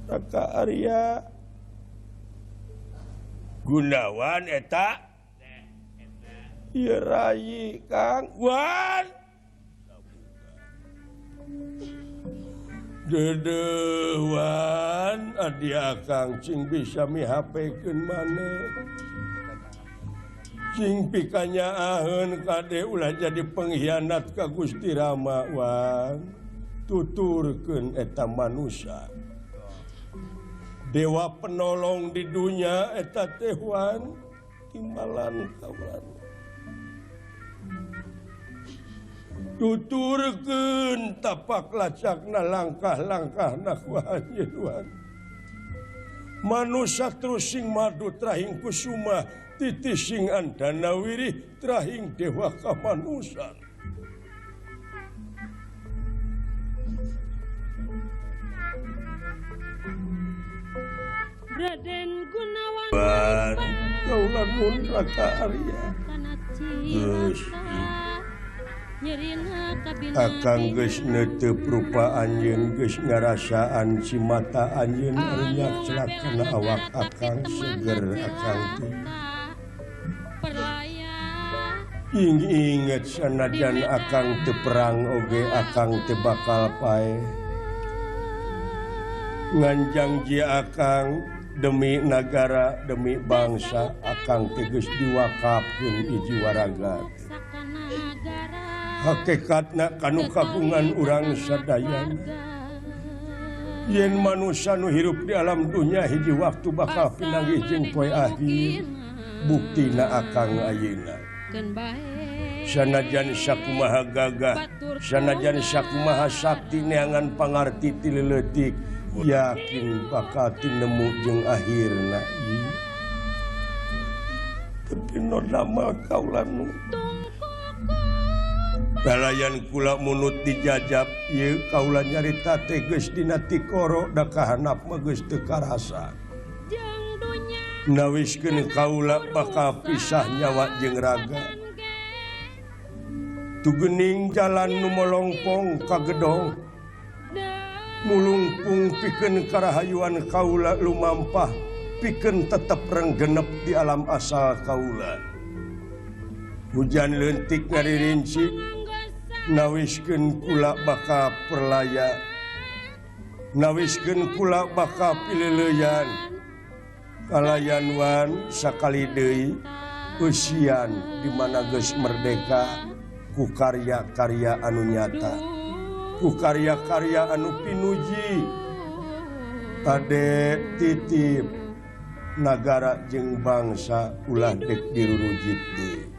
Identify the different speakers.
Speaker 1: Raka Arya Gunawan eta ieu rai Kang Wan Dedewan adi akang cing bisa mihapekeun maneh cing pikanyaaheun kade ulah jadi pengkhianat ka Gusti Rama Wan tuturkeun eta manusia dewa penolong di dunia eta teh Wan timbalan kawan tuturkeun tapak lacakna langkah-langkahna Wan manusia terus sing madu trahing kusuma titi sing andana wirih trahing dewa kamanusan
Speaker 2: Raden Gunawan
Speaker 1: kaulan mun Raka Arya akang geus netep rupa anjeun geus ngarasaan cimata anjeun anya celakana awak akang seger akang teh inget sanajan akang teu perang oge akang teu bakal pae nganjangji akang demi negara demi bangsa akang teh geus diwakafkeun hiji waraga hakikatna kanu kagungan urang sadayana yen manusia nu hirup di alam dunia hiji waktu bakal pinanggih jeung poe akhir buktina akang ayeuna sanajan sakumaha gagah sanajan sakumaha sakti neangan pangarti ti leutik yakin bakal tinemu jeung akhirna tapi no nama kaulan nu dalayan kula munut dijajab ieu kaula nyarita teh geus dina tikoro da kahanap mah geus teu karasa nawiskeun kaula bakal pisah nyawa jeung raga tugeuning jalan nu molongpong ka gedong mulungkung pikeun karahayuan kaula lumampah pikeun tetep renggenep di alam asal kaula hujan leuntik ngaririnci nawiskeun kula baka perlaya nawiskeun kula baka pileuleyan kalayan Wan sakali deui usian di mana geus merdeka ku karya-karya anu nyata ku karya-karya anu pinuji tade titip nagara jeung bangsa ulah dek dirurujit deui